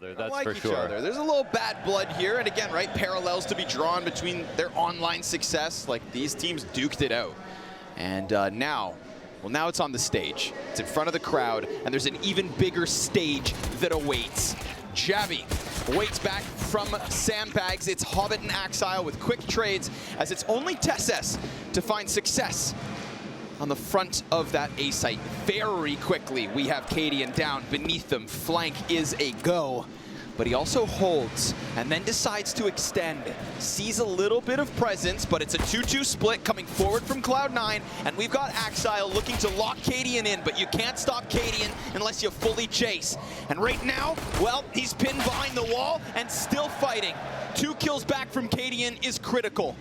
other, that's like for each sure. other. There's a little bad blood here, and again, right, parallels to be drawn between their online success. Like, these teams duked it out. And now it's on the stage. It's in front of the crowd, and there's an even bigger stage that awaits. Javi waits back from sandbags. It's Hobbit and Axile with quick trades, as it's only Tesses to find success on the front of that A site. Very quickly, we have Cadian down beneath them. Flank is a go, but he also holds and then decides to extend. Sees a little bit of presence, but it's a 2-2 split coming forward from Cloud9, and we've got Axile looking to lock Cadian in, but you can't stop Cadian unless you fully chase. And right now, well, he's pinned behind the wall and still fighting. 2 kills back from Cadian is critical.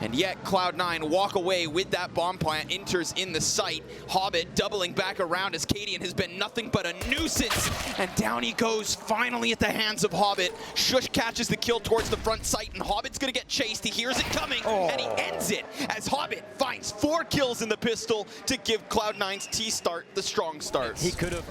And yet Cloud9 walk away with that bomb plant, enters in the site. Hobbit doubling back around as Cadian has been nothing but a nuisance. And down he goes finally at the hands of Hobbit. Shush catches the kill towards the front site, and Hobbit's gonna get chased. He hears it coming, and he ends it as Hobbit finds 4 kills in the pistol to give Cloud9's T-start the strong start. He could have.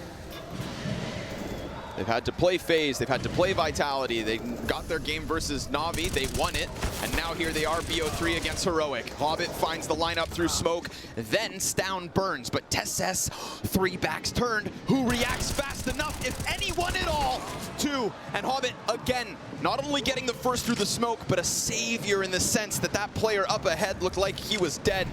They've had to play Faze, they've had to play Vitality, they got their game versus NaVi, they won it, and now here they are, BO3 against Heroic. Hobbit finds the lineup through smoke, then Stown burns, but Tesses, 3 backs turned, who reacts fast enough, if anyone at all, 2. And Hobbit, again, not only getting the first through the smoke, but a savior in the sense that that player up ahead looked like he was dead.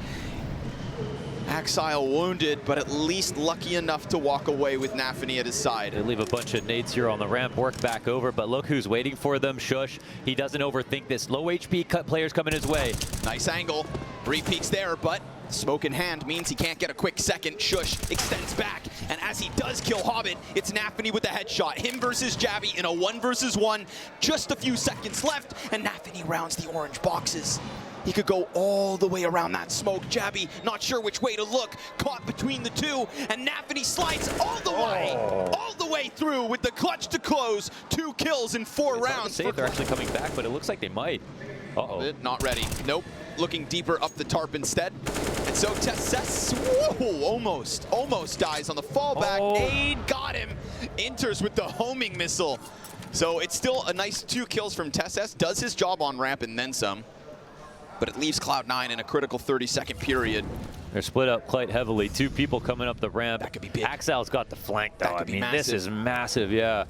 Axile wounded, but at least lucky enough to walk away with navi at his side. They leave a bunch of nades here on the ramp, work back over, but look who's waiting for them, Shush. He doesn't overthink this. Low HP cut players coming his way. Nice angle, re-peeks there, but smoke in hand means he can't get a quick second. Shush extends back, and as he does kill Hobbit, it's navi with the headshot. Him versus Javi in a 1 versus 1. Just a few seconds left, and navi rounds the orange boxes. He could go all the way around that smoke. Javi, not sure which way to look, caught between the 2, and navi slides all the way through with the clutch to close. 2 kills in 4 rounds. They're actually coming back, but it looks like they might. Uh-oh. Not ready. Nope. Looking deeper up the tarp instead. And so Tesses, almost dies on the fallback. Aid got him. Enters with the homing missile. So it's still a nice 2 kills from Tesses. Does his job on ramp and then some. But it leaves Cloud9 in a critical 30-second period. They're split up quite heavily. 2 people coming up the ramp. That could be big. Axile's got the flank, though. I mean, this is massive, yeah.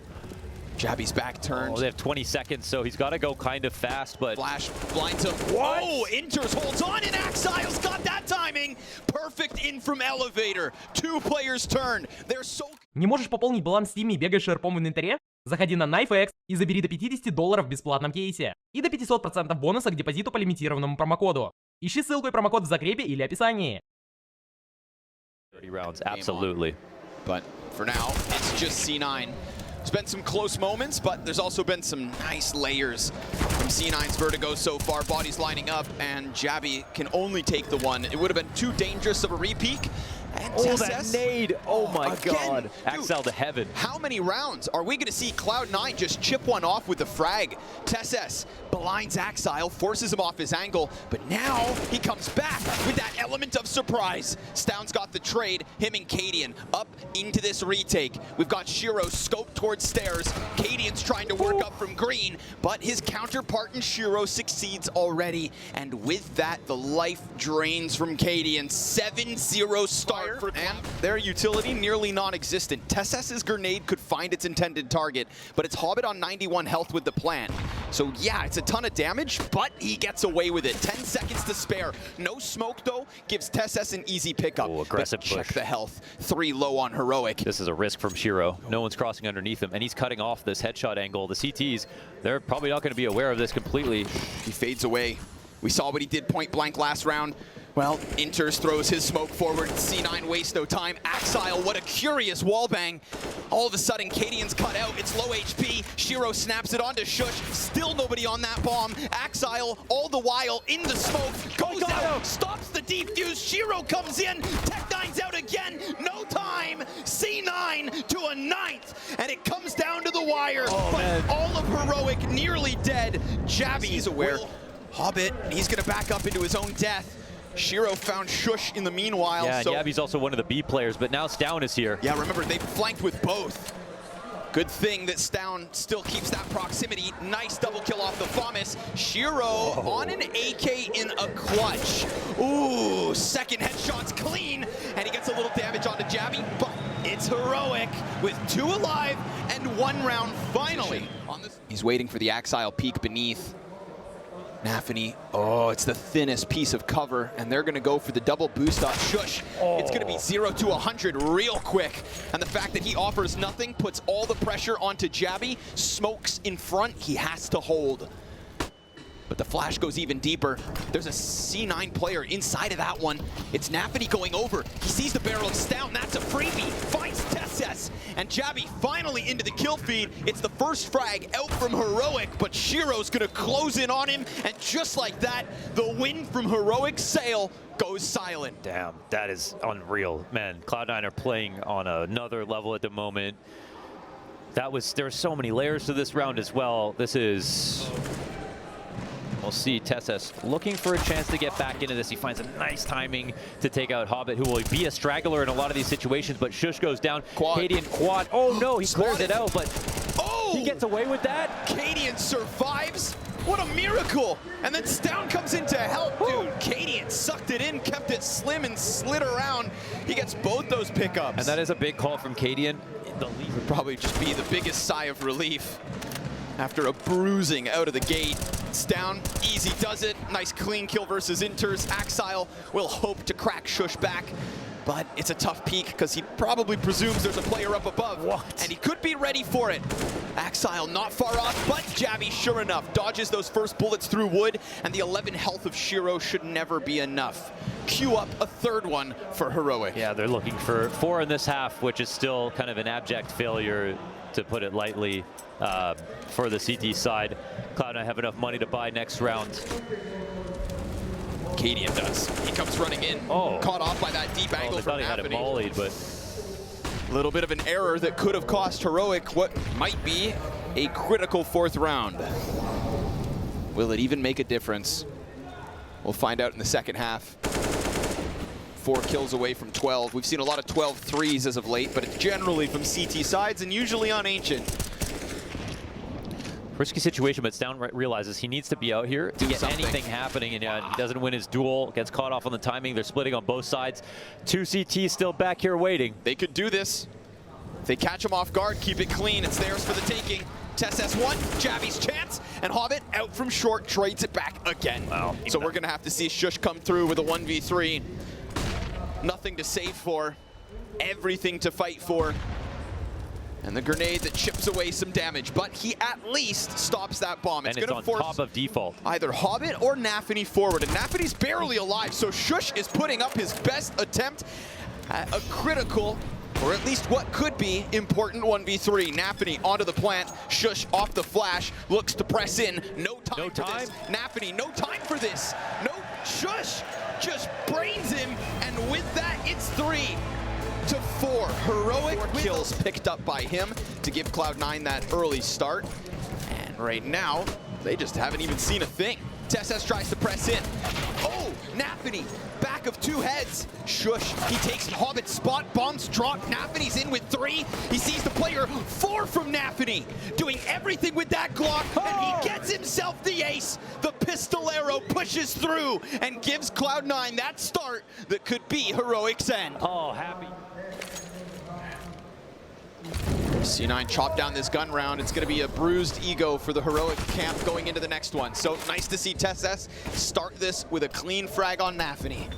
Javi's back turned. They have 20 seconds, so he's got to go kind of fast, but... Flash blinds him. Whoa! Enters, holds on, and Axile's got that timing. Perfect in from elevator. 2 players turned. They're so... Не можешь пополнить баланс в Steam и бегаешь шерпом в инвентаре? Заходи на KniveX и забери до $50 в бесплатном кейсе. И до 500% бонуса к депозиту по лимитированному промокоду. Ищи ссылку и промокод в закрепе или описании. 30 rounds, absolutely. But for now, it's just C9. There's been some close moments, but there's also been some nice layers from C9's Vertigo so far. Bodies lining up, and Javi can only take the 1. It would have been too dangerous of a re-peek. And that nade! Oh my god. Axile to heaven. How many rounds are we going to see Cloud9 just chip one off with the frag? Tesses blinds Axile, forces him off his angle, but now he comes back with that element of surprise. Stown's got the trade, him and Cadian up into this retake. We've got Shiro scoped towards stairs. Cadian's trying to work up from green, but his counterpart in Shiro succeeds already. And with that, the life drains from Cadian. 7-0 start. And their utility nearly non-existent. Tesses' grenade could find its intended target, but it's Hobbit on 91 health with the plant. So yeah, it's a ton of damage, but he gets away with it. 10 seconds to spare. No smoke though, gives Tesses an easy pickup. Aggressive but check push. the health. 3 low on Heroic. This is a risk from Shiro. No one's crossing underneath him, and he's cutting off this headshot angle. The CTs, they're probably not going to be aware of this completely. He fades away. We saw what he did point blank last round. Well, enters, throws his smoke forward. C9 wastes no time. Axile, what a curious wallbang. All of a sudden, Cadian's cut out. It's low HP. Shiro snaps it onto Shush. Still nobody on that bomb. Axile, all the while, in the smoke. Goes out, stops the defuse. Shiro comes in. Tech9's out again. No time. C9 to a 9th. And it comes down to the wire. But all of Heroic nearly dead. Javi, he's aware. Hobbit, he's going to back up into his own death. Shiro found Shush in the meanwhile. Yeah, so Navi's also one of the B players, but now Stown is here. Yeah, remember, they flanked with both. Good thing that Stown still keeps that proximity. Nice double kill off the Famis. Shiro on an AK in a clutch. Ooh, second headshot's clean, and he gets a little damage onto Jabby, but it's Heroic with 2 alive and 1 round finally. He's waiting for the Axile peek beneath. navi, oh, it's the thinnest piece of cover, and they're going to go for the double boost on Shush. It's going to be 0 to 100 real quick, and the fact that he offers nothing puts all the pressure onto Jabby. Smokes in front, he has to hold. But the flash goes even deeper. There's a C9 player inside of that one. It's navi going over. He sees the barrel of Stout. That's a freebie. Finds Tesses. And Jabby finally into the kill feed. It's the first frag out from Heroic, but Shiro's going to close in on him. And just like that, the win from Heroic's sail goes silent. Damn, that is unreal. Man, Cloud9 are playing on another level at the moment. There's so many layers to this round as well. This is... We'll see Tesses looking for a chance to get back into this. He finds a nice timing to take out Hobbit, who will be a straggler in a lot of these situations, but Shush goes down. Cadian quad. Oh no, he clears it out, but he gets away with that. Cadian survives. What a miracle. And then Stown comes in to help. Dude, Cadian sucked it in, kept it slim, and slid around. He gets both those pickups. And that is a big call from Cadian. The lead would probably just be the biggest sigh of relief after a bruising out of the gate. Stown, easy does it. Nice clean kill versus Inters. Axile will hope to crack Shush back, but it's a tough peek because he probably presumes there's a player up above. And he could be ready for it. Axile not far off, but Jabby, sure enough, dodges those first bullets through wood, and the 11 health of Shiro should never be enough. Queue up a third one for Heroic. Yeah, they're looking for 4 in this half, which is still kind of an abject failure, to put it lightly, for the CT side. Cloud9 have enough money to buy next round. Cadian does. He comes running in, caught off by that deep angle they from thought he had it mollied, but a little bit of an error that could have cost Heroic what might be a critical 4th round. Will it even make a difference? We'll find out in the second half. 4 kills away from 12. We've seen a lot of 12-3s as of late, but it's generally from CT sides and usually on Ancient. Risky situation, but Stown realizes he needs to be out here to get anything happening, and he doesn't win his duel, gets caught off on the timing. They're splitting on both sides. 2 CTs still back here waiting. They could do this. If they catch him off guard, keep it clean. It's theirs for the taking. TessS1, Jabby's chance, and Hobbit out from short, trades it back again. Wow. So we're going to have to see Shush come through with a 1v3. Nothing to save for, everything to fight for. And the grenade that chips away some damage, but he at least stops that bomb. It's going to force top of default either Hobbit or navi forward, and navi's barely alive, so Shush is putting up his best attempt at a critical, or at least what could be important 1v3. navi onto the plant, Shush off the flash, looks to press in. No time for this. navi, no time for this. No, Shush just brains him, and with that, it's 3 to 4. Heroic kills picked up by him to give Cloud9 that early start. And right now, they just haven't even seen a thing. TessS tries to press in. Oh, navi, back of 2 heads. Shush, he takes Hobbit's spot, bombs drop, navi's in with 3. He sees the player 4 from navi, doing everything with that Glock, and he gets himself the ace. The pistolero pushes through and gives Cloud9 that start that could be Heroic's end. Oh, happy. C9 chopped down this gun round. It's going to be a bruised ego for the Heroic camp going into the next one. So nice to see TessS start this with a clean frag on navi.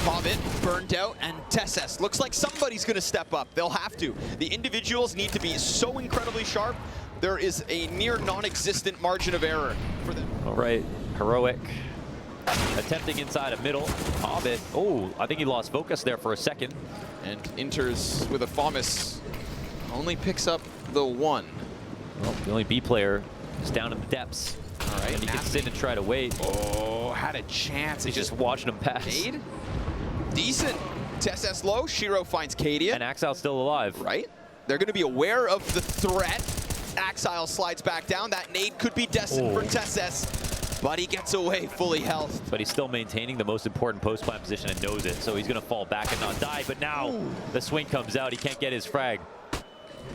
Hobbit burned out, and TessS looks like somebody's going to step up. They'll have to. The individuals need to be so incredibly sharp. There is a near non-existent margin of error for them. All right, Heroic attempting inside of middle. Hobbit, I think he lost focus there for a second. And Inters with a Famis only picks up the 1. Well, the only B player is down in the depths. All right, and he can sit and try to wait. Oh, had a chance. He's just watching him pass. Cade? Decent. TessS low, Shiro finds Cadian. And Axile's still alive. Right? They're going to be aware of the threat. Axile slides back down. That nade could be destined for TessS, but he gets away fully health. But he's still maintaining the most important post-plant position and knows it, so he's going to fall back and not die. But now the swing comes out. He can't get his frag.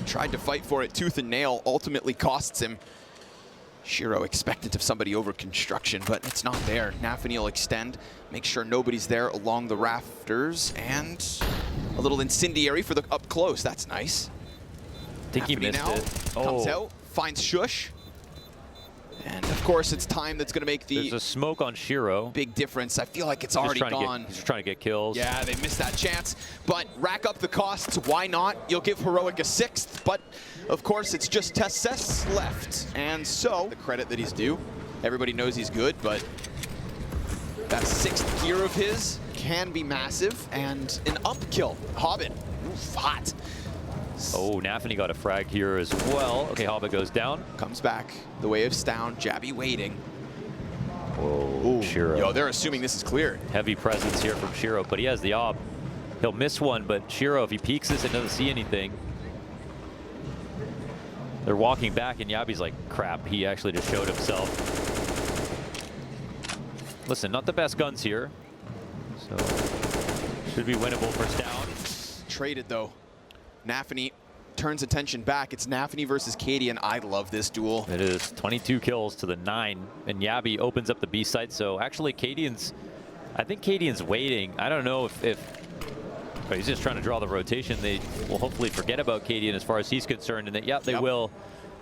Tried to fight for it tooth and nail, ultimately costs him. Shiro expectant of somebody over construction, but it's not there. navi will extend, make sure nobody's there along the rafters, and a little incendiary for the up close. That's nice. I think he missed now it. Comes out, finds Shush. And of course, it's time that's going to make the There's a smoke on Shiro. big difference. I feel like it's already gone. He's just trying to get kills. Yeah, they missed that chance. But rack up the costs. Why not? You'll give Heroic a 6th. But of course, it's just Tesses left. And so, the credit that he's due. Everybody knows he's good, but that 6th gear of his can be massive. And an up kill. Hobbit. Oof, hot. Oh, navi got a frag here as well. Okay, Hobbit goes down. Comes back. The wave's down. Jabby waiting. Whoa, Shiro. Yo, they're assuming this is clear. Heavy presence here from Shiro, but he has the op. He'll miss one, but Shiro, if he peeks this and doesn't see anything. They're walking back, and Yabi's like, crap, he actually just showed himself. Listen, not the best guns here. So, should be winnable first down. Traded, though. navi turns attention back. It's navi versus Katie, and I love this duel. It is 22 kills to the 9, and Yabi opens up the B site. So actually, I think Cadian's waiting. I don't know if but he's just trying to draw the rotation. They will hopefully forget about Cadian as far as he's concerned, and that, yeah, they will.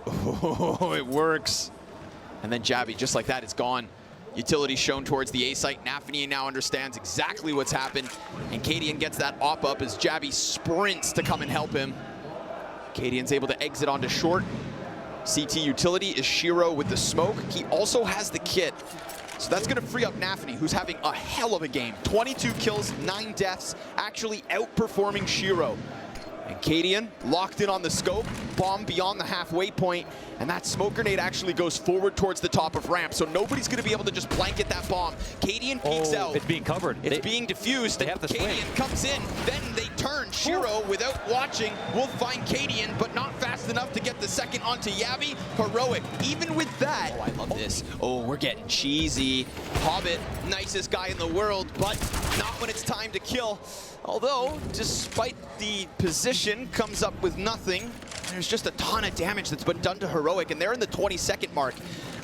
Oh, it works. And then Jabby, just like that, is gone. Utility shown towards the A site. navi now understands exactly what's happened, and Cadian gets that op up as Jabby sprints to come and help him. Cadian's able to exit onto short. CT utility is Shiro with the smoke. He also has the kit. So that's going to free up navi, who's having a hell of a game. 22 kills, 9 deaths, actually outperforming Shiro. And Cadian locked in on the scope, bomb beyond the halfway point, and that smoke grenade actually goes forward towards the top of ramp, so nobody's going to be able to just blanket that bomb. Cadian peeks out. It's being covered. It's being diffused. They have the Cadian swing. comes in, then they turn. Shiro, without watching, will find Cadian, but not fast enough to get the second onto Yabi. Heroic, even with that. Oh, I love this. Oh, we're getting cheesy. Hobbit, nicest guy in the world, but not when it's time to kill. Although, despite the position, comes up with nothing. There's just a ton of damage that's been done to Heroic, and they're in the 20-second mark.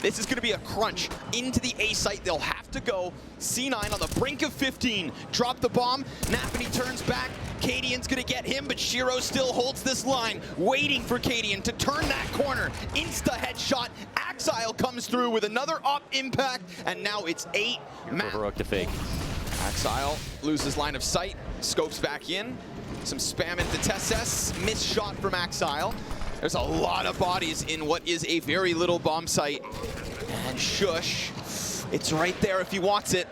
This is going to be a crunch. Into the A site, they'll have to go. C9 on the brink of 15. Drop the bomb. navi turns back. Cadian's going to get him, but Shiro still holds this line, waiting for Cadian to turn that corner. Insta headshot. Axile comes through with another op impact, and now it's 8. Heroic to fake. Axile loses line of sight, scopes back in. Some spam into Tesses, missed shot from Axile. There's a lot of bodies in what is a very little bomb site. And Shush, it's right there if he wants it.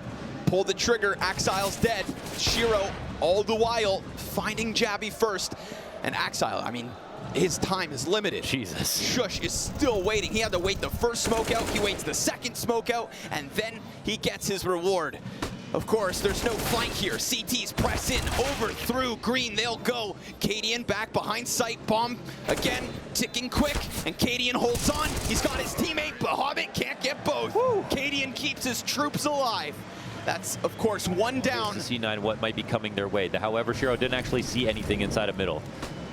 Pull the trigger, Axile's dead. Shiro, all the while, finding Jabby first. And Axile, I mean, his time is limited. Jesus. Shush is still waiting. He had to wait the first smoke out, he waits the second smoke out, and then he gets his reward. Of course, there's no flank here. CTs press in, over, through, green, they'll go. Cadian back behind sight, bomb again, ticking quick, and Cadian holds on. He's got his teammate, but Hobbit can't get both. Cadian keeps his troops alive. That's, of course, one down. Here's the C9, what might be coming their way. However, Shiro didn't actually see anything inside of middle.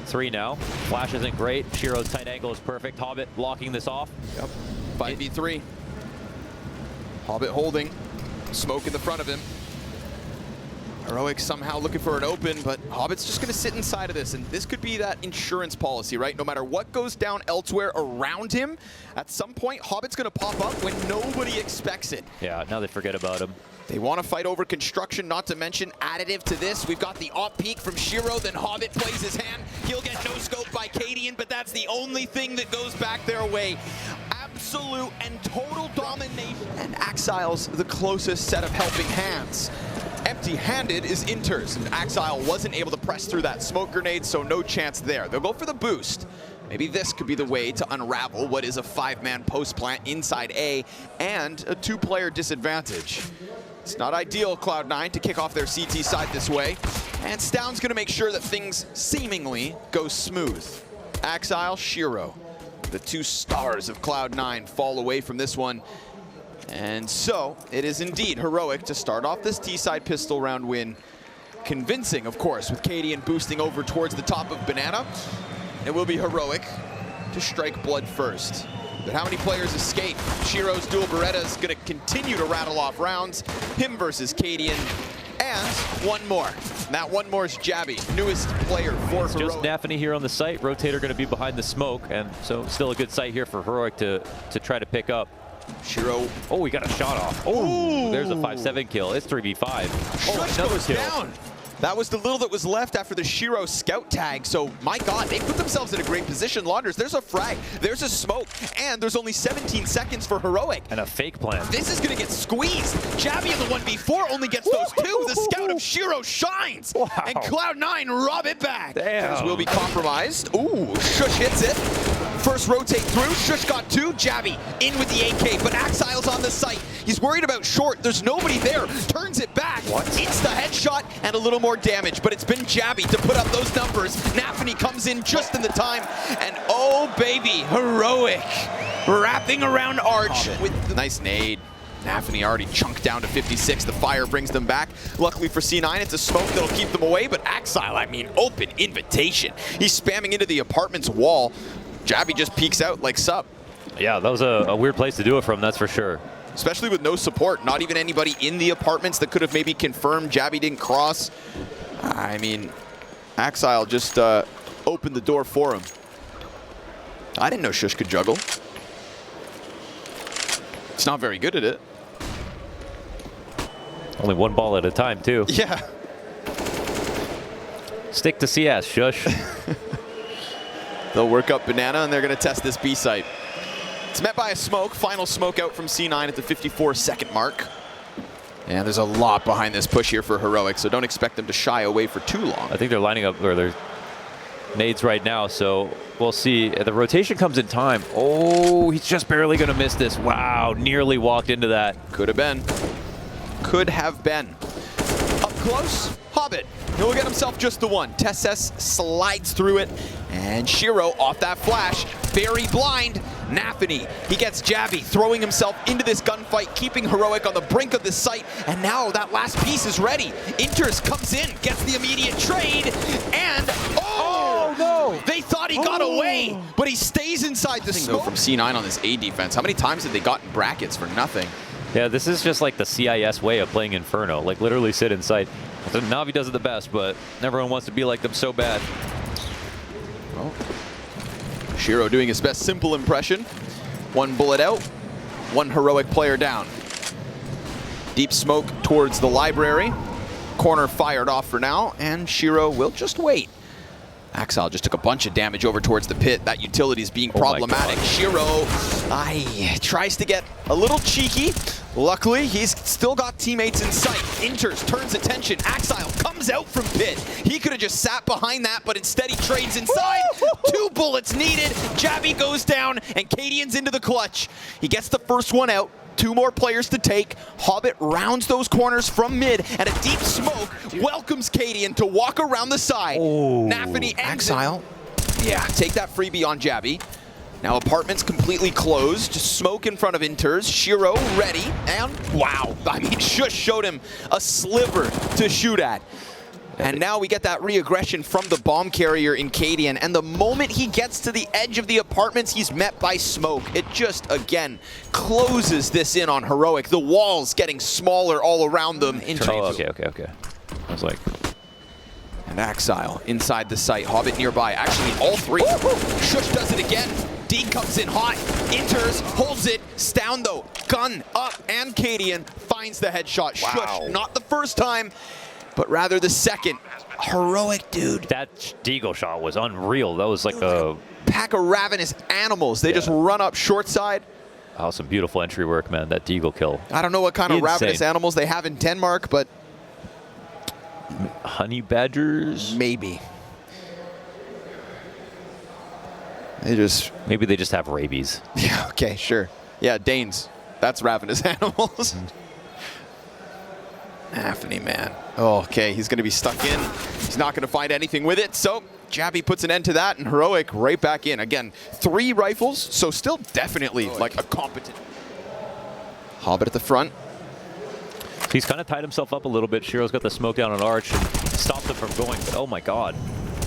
3 now. Flash isn't great. Shiro's tight angle is perfect. Hobbit blocking this off. Yep. 5v3. Hobbit holding. Smoke in the front of him. Heroic somehow looking for an open, but Hobbit's just going to sit inside of this, and this could be that insurance policy, right? No matter what goes down elsewhere around him, at some point, Hobbit's going to pop up when nobody expects it. Yeah, now they forget about him. They want to fight over construction, not to mention additive to this. We've got the op peak from Shiro, then Hobbit plays his hand. He'll get no scope by Cadian, but that's the only thing that goes back their way. Absolute and total domination. And Axile's the closest set of helping hands. Empty-handed is Inters, and Axile wasn't able to press through that smoke grenade, so no chance there. They'll go for the boost. Maybe this could be the way to unravel what is a 5-man post plant inside A and a 2-player disadvantage. It's not ideal, Cloud9, to kick off their CT side this way, and Stound's going to make sure that things seemingly go smooth. Axile, Shiro, the 2 stars of Cloud9 fall away from this one. And so, it is indeed Heroic to start off this T-side pistol round win. Convincing, of course, with Cadian boosting over towards the top of Banana. it will be Heroic to strike blood first. But how many players escape? Shiro's dual Beretta is going to continue to rattle off rounds. Him versus Cadian. And one more. And that one more is Jabby, newest player for It's Heroic. just navi here on the site. Rotator going to be behind the smoke, and so still a good site here for Heroic to try to pick up. Shiro. Oh, he got a shot off. Oh, there's a 5-7 kill. It's 3v5. Shush goes down. That was the little that was left after the Shiro scout tag. So, my God, they put themselves in a great position. Launders, there's a frag, there's a smoke, and there's only 17 seconds for Heroic. And a fake plan. This is going to get squeezed. Jabby in the 1v4 only gets those two. The scout of Shiro shines. Wow. And Cloud9 rob it back. Damn. As will be compromised. Ooh, Shush hits it. First rotate through. Shush got two. Jabby in with the AK, but Axile's on the site. He's worried about short. There's nobody there. Turns it back. What? Insta headshot and a little more damage, but it's been Jabby to put up those numbers. navi comes in just in the time, and oh baby, Heroic wrapping around Arch with the nice nade. navi already chunked down to 56. The fire brings them back. Luckily for C9, it's a smoke that'll keep them away, but Axile, I mean, open invitation. He's spamming into the apartment's wall. Jabby just peeks out like sup. Yeah, that was a weird place to do it from, that's for sure. Especially with no support, not even anybody in the apartments that could have maybe confirmed Jabby didn't cross. I mean, Axile just opened the door for him. I didn't know Shush could juggle. It's not very good at it. Only one ball at a time, too. Yeah. Stick to CS, Shush. They'll work up Banana, and they're going to test this B site. It's met by a smoke. Final smoke out from C9 at the 54-second mark. And there's a lot behind this push here for Heroic, so don't expect them to shy away for too long. I think they're lining up, or they're nades right now, so we'll see. The rotation comes in time. Oh, he's just barely going to miss this. Wow, nearly walked into that. Could have been. Could have been. Up close, Hobbit. He'll get himself just the one. Tesses slides through it, and Shiro off that flash. Very blind. navi, he gets Jabby, throwing himself into this gunfight, keeping Heroic on the brink of the site, and now that last piece is ready. Inters comes in, gets the immediate trade, and oh no! They thought he got away, but he stays inside the smoke. From C9 on this A defense, how many times have they gotten brackets for nothing? Yeah, this is just like the CIS way of playing Inferno. Like, literally sit inside. Navi does it the best, but everyone wants to be like them so bad. Well, Shiro doing his best simple impression. One bullet out, one Heroic player down. Deep smoke towards the library. Corner fired off for now, and Shiro will just wait. Axile just took a bunch of damage over towards the pit. That utility is being problematic. Shiro tries to get a little cheeky. Luckily, he's still got teammates in sight. Inters, turns attention. Axile comes out from pit. He could have just sat behind that, but instead he trades inside. 2 bullets needed. Jabby goes down, and Cadian's into the clutch. He gets the first one out. 2 more players to take. Hobbit rounds those corners from mid, and a deep smoke welcomes Cadian to walk around the side. navi and Axile. Yeah, take that freebie on Jabby. Now apartments completely closed. Smoke in front of Inters. Shiro ready, and wow. I mean, Shush showed him a sliver to shoot at. And now we get that re-aggression from the bomb carrier in Cadian, and the moment he gets to the edge of the apartments, he's met by smoke. It just, again, closes this in on Heroic. The walls getting smaller all around them. Okay. I was like... And Axile inside the site. Hobbit nearby. Actually, all 3. Shush does it again. D comes in hot. Inters, holds it. Stown though. Gun up, and Cadian finds the headshot. Wow. Shush, not the first time, but rather the second. Heroic, dude. That Deagle shot was unreal. That was like a pack of ravenous animals. They just run up short side. Oh, some beautiful entry work, man. That Deagle kill. I don't know what kind of ravenous animals they have in Denmark, but honey badgers? Maybe. Maybe they just have rabies. Yeah, okay, sure. Yeah, Danes. That's ravenous animals. navi, man. Oh, okay, he's going to be stuck in. He's not going to find anything with it, so Jabby puts an end to that, and Heroic right back in. Again, 3 rifles, so still definitely like a competent. Hobbit at the front. He's kind of tied himself up a little bit. Shiro's got the smoke down on Arch and stopped him from going, but oh my god.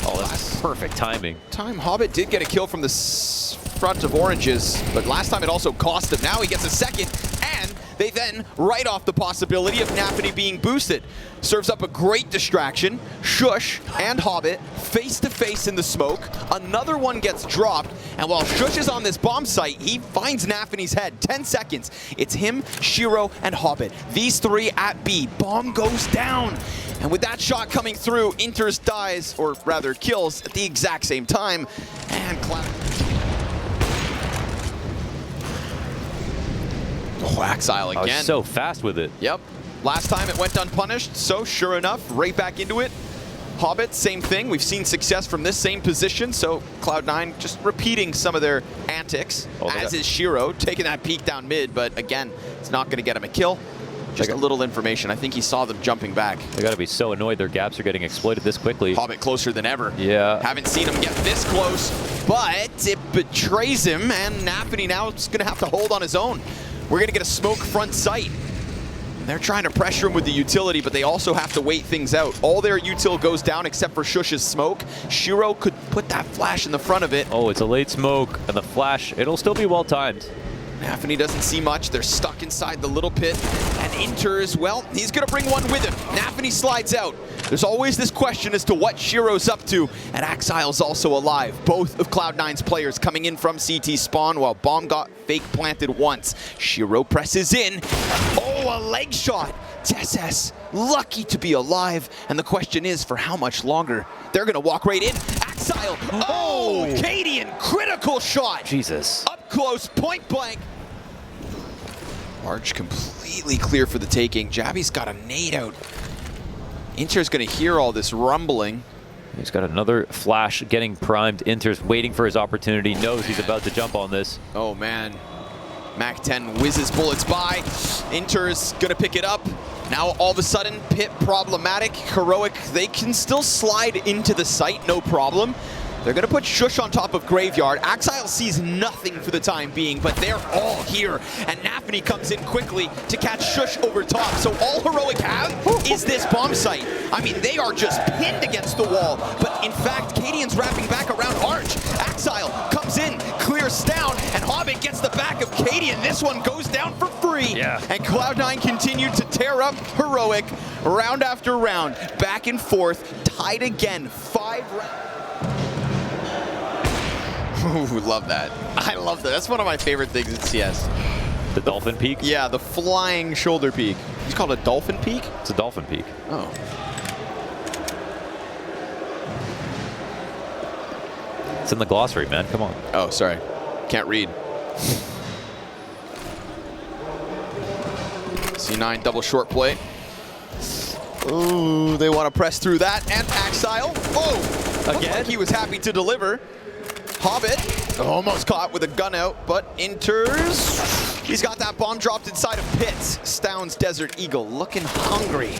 Oh, that's perfect timing. Hobbit did get a kill from the front of Oranges, but last time it also cost him. Now he gets a second, and they then write off the possibility of navi being boosted. Serves up a great distraction. Shush and Hobbit face to face in the smoke. Another one gets dropped, and while Shush is on this bomb site, he finds navi's head. 10 seconds. It's him, Shiro, and Hobbit. These three at B. Bomb goes down. And with that shot coming through, Inters dies, or rather kills, at the exact same time. And Exile again. I was so fast with it. Yep. Last time it went unpunished, so sure enough, right back into it. Hobbit, same thing. We've seen success from this same position, so Cloud9 just repeating some of their antics, as is Shiro, taking that peek down mid, but again, it's not going to get him a kill. Just a little information. I think he saw them jumping back. They got to be so annoyed their gaps are getting exploited this quickly. Hobbit closer than ever. Yeah. Haven't seen him get this close, but it betrays him, and navi now is going to have to hold on his own. We're going to get a smoke front sight. They're trying to pressure him with the utility, but they also have to wait things out. All their util goes down except for Shush's smoke. Shiro could put that flash in the front of it. Oh, it's a late smoke, and the flash, it'll still be well timed. navi doesn't see much. They're stuck inside the little pit. And Inters, well, he's going to bring one with him. navi slides out. There's always this question as to what Shiro's up to. And Exile's also alive. Both of Cloud9's players coming in from CT spawn while bomb got fake planted once. Shiro presses in. Oh, a leg shot. TSS, lucky to be alive. And the question is, for how much longer? They're going to walk right in. Exile. Oh, Cadian, critical shot. Jesus. Up close, point blank. Arch completely clear for the taking. Jabby's got a nade out. Inter's going to hear all this rumbling. He's got another flash getting primed. Inter's waiting for his opportunity, knows he's about to jump on this. Oh, man. Mac 10 whizzes bullets by. Inter's going to pick it up. Now, all of a sudden, pit problematic. Heroic, they can still slide into the site, no problem. They're going to put Shush on top of Graveyard. Exile sees nothing for the time being, but they're all here. And navi comes in quickly to catch Shush over top. So all Heroic have is this bomb site. I mean, they are just pinned against the wall. But in fact, Cadian's wrapping back around Arch. Exile comes in, clears down, and Hobbit gets the back of Cadian. This one goes down for free. Yeah. And Cloud9 continued to tear up Heroic round after round. Back and forth, tied again, 5 rounds. Ooh, love that. I love that. That's one of my favorite things in CS. The dolphin peak? Yeah, the flying shoulder peak. It's called a dolphin peak? It's a dolphin peak. Oh. It's in the glossary, man. Come on. Oh, sorry. Can't read. C9 double short play. Ooh, they want to press through that. And Exile. Oh! Again? Like he was happy to deliver. Hobbit almost caught with a gun out, but Inters. He's got that bomb dropped inside of pits. Stoun's Desert Eagle looking hungry.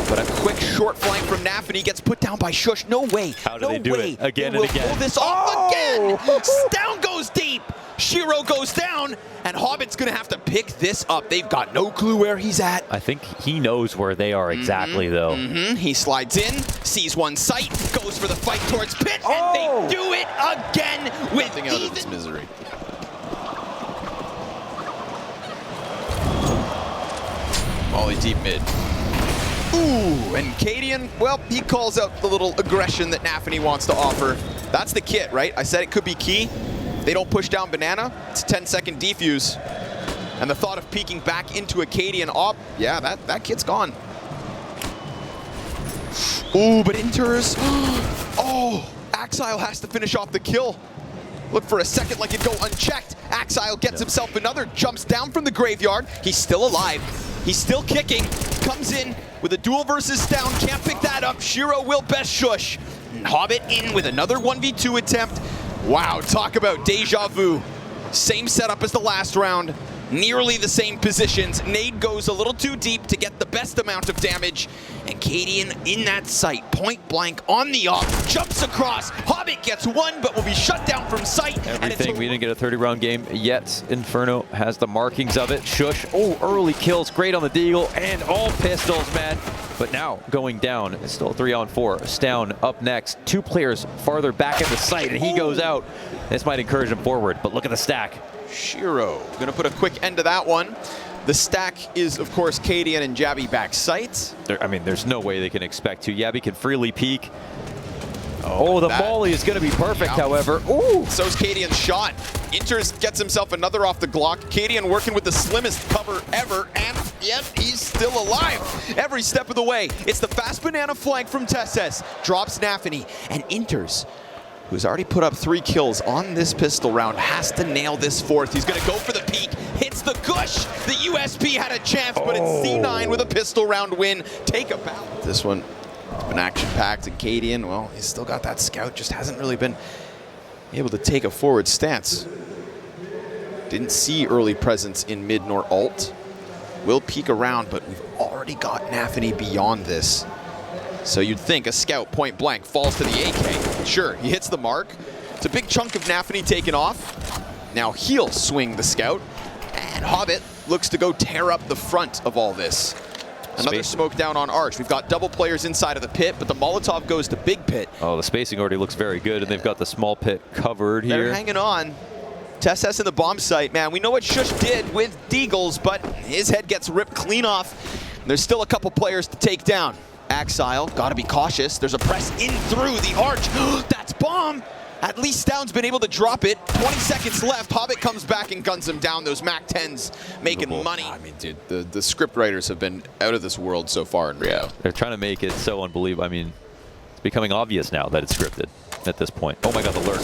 But a quick short flank from navi gets put down by Shush. No way. How do they do it? Again and again. Pull this off again. Stoun goes deep. Shiro goes down, and Hobbit's going to have to pick this up. They've got no clue where he's at. I think he knows where they are exactly, though. He slides in, sees one sight, goes for the fight towards pit, and they do it again with out of this misery. Molly deep mid. Ooh, and Cadian, well, he calls out the little aggression that navi wants to offer. That's the kit, right? I said it could be key. They don't push down banana. It's a 10-second defuse. And the thought of peeking back into a Cadian op, yeah, that kit's gone. Ooh, but Inters. Oh, Exile has to finish off the kill. Look for a second like it'd go unchecked. Exile gets himself another, jumps down from the graveyard. He's still alive. He's still kicking. Comes in with a duel versus Stoun. Can't pick that up. Shiro will best Shush. Hobbit in with another 1v2 attempt. Wow, talk about deja vu. Same setup as the last round. nearly the same positions. Nade goes a little too deep to get the best amount of damage. And Cadian in that sight, point blank on the off, jumps across. Hobbit gets one, but will be shut down from sight. Everything, we didn't get a 30-round game yet. Inferno has the markings of it. Shush, oh, early kills, great on the deagle, and all pistols, man. But now going down, it's still 3-on-4. Stown up next, 2 players farther back in the site, and he goes out. This might encourage him forward, but look at the stack. Shiro gonna put a quick end to that one. The stack is, of course, Cadian and Jabby back sight. I mean, there's no way they can expect to. Jabby can freely peek. Oh, the volley is going to be perfect, however. Ooh! So's Cadian's shot. Inters gets himself another off the Glock. Cadian working with the slimmest cover ever, and yep, he's still alive every step of the way. It's the fast banana flank from Tesses. Drops navi, and Inters, who's already put up 3 kills on this pistol round, has to nail this 4th. He's going to go for the peak. Hits the gush. The USP had a chance, but it's C9 with a pistol round win. Take a bow. This one has been action-packed, and Cadian, well, he's still got that scout, just hasn't really been able to take a forward stance. Didn't see early presence in mid nor alt. Will peek around, but we've already got navi beyond this. So you'd think a scout point blank falls to the AK. Sure, he hits the mark. It's a big chunk of navi taken off. Now he'll swing the scout, and Hobbit looks to go tear up the front of all this. Another smoke down on Arch. We've got double players inside of the pit, but the Molotov goes to big pit. Oh, the spacing already looks very good, and they've got the small pit covered here. They're hanging on. Tesses in the bomb site, man. We know what Shush did with Deagles, but his head gets ripped clean off. There's still a couple players to take down. Axile, gotta be cautious. There's a press in through the Arch. That's bomb! At least Stown's been able to drop it. 20 seconds left. Hobbit comes back and guns him down. Those Mac 10s making money. I mean, dude, the script writers have been out of this world so far in Rio. They're trying to make it so unbelievable. I mean, it's becoming obvious now that it's scripted at this point. Oh my god, the lurk.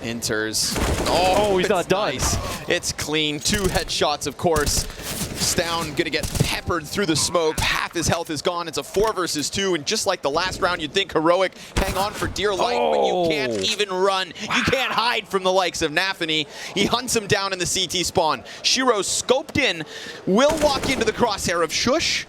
Inters. Oh, he's not done. Nice. It's clean. 2 headshots, of course. Stown gonna get peppered through the smoke. Half his health is gone. It's a 4 versus 2, and just like the last round, you'd think Heroic hang on for dear life, but you can't even run. Wow. You can't hide from the likes of navi. He hunts him down in the CT spawn. Shiro scoped in, will walk into the crosshair of Shush,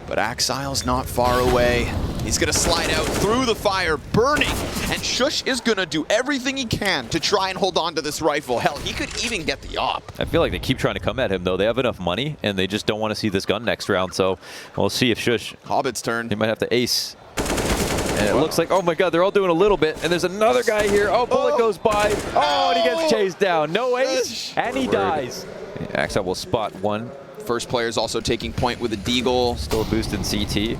but Axile's not far away. He's gonna slide out through the fire, burning, and Shush is gonna do everything he can to try and hold on to this rifle. Hell, he could even get the op. I feel like they keep trying to come at him, though. They have enough money, and they just don't want to see this gun next round, so we'll see if Shush... Hobbit's turn. He might have to ace. And it looks like, oh my god, they're all doing a little bit, and there's another guy here. Oh, bullet goes by. Oh, and he gets chased down. No ace, and he dies. Axel will spot one. First player's also taking point with a deagle. Still a boost in CT.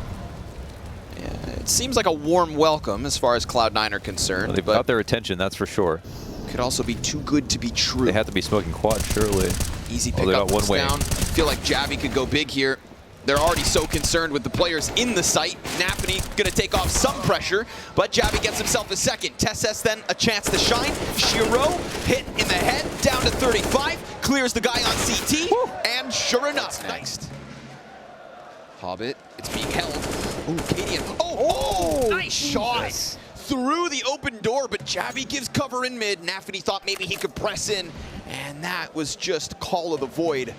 It seems like a warm welcome as far as Cloud9 are concerned. Well, they've got their attention, that's for sure. Could also be too good to be true. They have to be smoking quad, surely. Easy pick up one down. Feel like Jabby could go big here. They're already so concerned with the players in the site. navi gonna take off some pressure, but Jabby gets himself a second. Tesses then a chance to shine. Shiro hit in the head, down to 35. Clears the guy on CT, and sure enough, next. Hobbit, it's being held. Oh, Cadian. Oh, nice shot. Through the open door, but Jabby gives cover in mid. navi thought maybe he could press in, and that was just call of the void.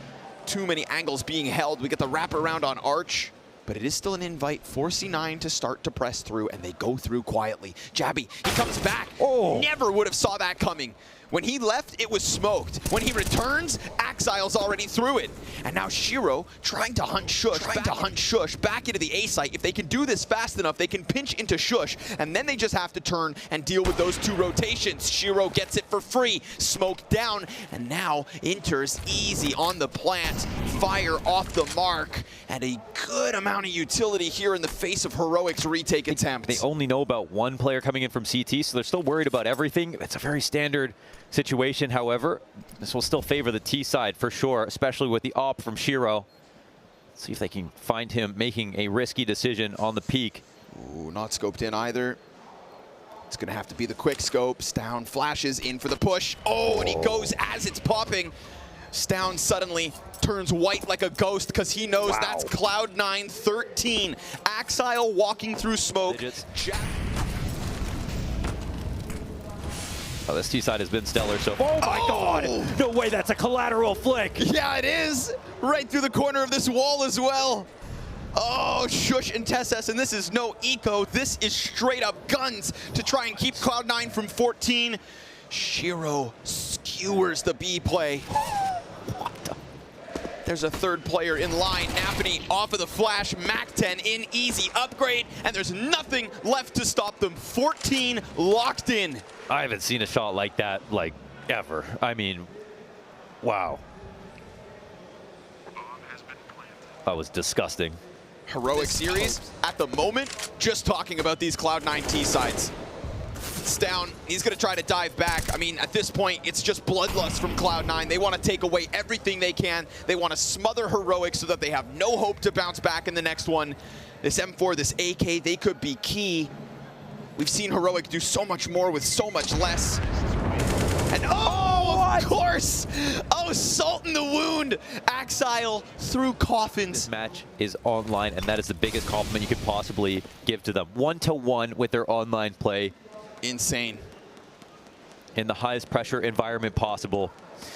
Too many angles being held. We get the wraparound on Arch, but it is still an invite for C9 to start to press through, and they go through quietly. Jabby, he comes back. Never would have saw that coming. When he left, it was smoked. When he returns, Axile's already through it. And now Shiro trying to hunt Shush back into the A site. If they can do this fast enough, they can pinch into Shush, and then they just have to turn and deal with those 2 rotations. Shiro gets it for free, smoke down, and now Inters easy on the plant. Fire off the mark, and a good amount of utility here in the face of Heroic's retake attempt. They only know about 1 player coming in from CT, so they're still worried about everything. It's a very standard situation, however. This will still favor the T side for sure, especially with the op from Shiro. Let's see if they can find him making a risky decision on the peak. Ooh, not scoped in either. It's gonna have to be the quick scope. Stown flashes in for the push. And he goes as it's popping. Stown suddenly turns white like a ghost because he knows that's Cloud9 13. Axile walking through smoke. Oh, this T side has been stellar. So, oh my God! No way, that's a collateral flick. Yeah, it is. Right through the corner of this wall as well. Oh, Shush and TeSeS, and this is no eco. This is straight up guns to try and keep Cloud9 from 14. Shiro skewers the B play. There's a third player in line. navi off of the flash. Mac-10 in easy upgrade, and there's nothing left to stop them. 14 locked in. I haven't seen a shot like that, like, ever. I mean, wow. That was disgusting. Heroic series at the moment, just talking about these Cloud9 T sides. It's down, he's gonna try to dive back. I mean, at this point, it's just bloodlust from Cloud9. They wanna take away everything they can. They wanna smother Heroic so that they have no hope to bounce back in the next one. This M4, this AK, they could be key. We've seen Heroic do so much more with so much less. And of course! Oh, salt in the wound! Axile through coffins. This match is online, and that is the biggest compliment you could possibly give to them. 1-to-1 with their online play. Insane. In the highest pressure environment possible.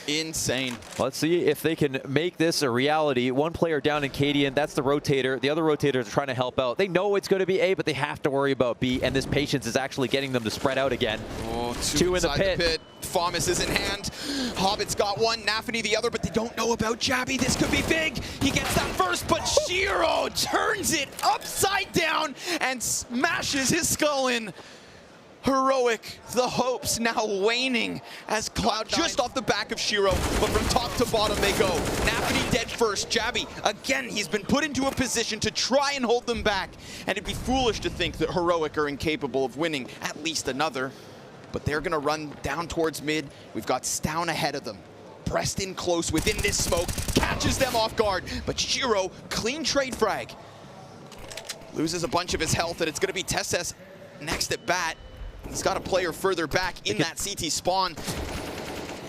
Insane. Let's see if they can make this a reality. One player down in Cadian, that's the rotator. The other rotators are trying to help out. They know it's going to be A, but they have to worry about B, and this patience is actually getting them to spread out again. Oh, two in the pit. Famas is in hand. Hobbit's got one, navi the other, but they don't know about Jabby. This could be big. He gets that first, but Shiro turns it upside down and smashes his skull in. Heroic, the hopes now waning as Cloud9 just off the back of Shiro, but from top to bottom they go. navi dead first. Jabby, again, he's been put into a position to try and hold them back, and it'd be foolish to think that Heroic are incapable of winning at least another. But they're gonna run down towards mid. We've got Stown ahead of them. Pressed in close within this smoke, catches them off guard, but Shiro, clean trade frag. Loses a bunch of his health, and it's gonna be TeSeS next at bat. He's got a player further back in that CT spawn.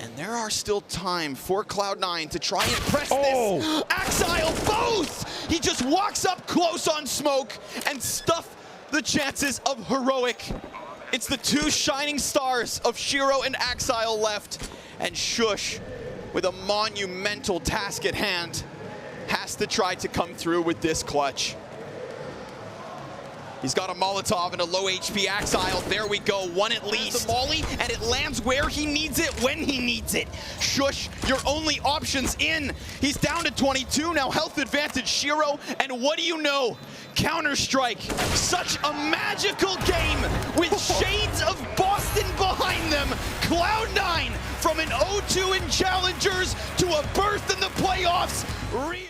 And there are still time for Cloud9 to try and press this. Axile both! He just walks up close on smoke and stuff the chances of Heroic. It's the two shining stars of Shiro and Axile left. And Shush, with a monumental task at hand, has to try to come through with this clutch. He's got a Molotov and a low HP Axile. There we go, one at least. The molly, and it lands where he needs it, when he needs it. Shush, your only options in. He's down to 22, now health advantage Shiro, and what do you know? Counter-Strike, such a magical game with shades of Boston behind them. Cloud9 from an 0-2 in Challengers to a berth in the playoffs. Rio.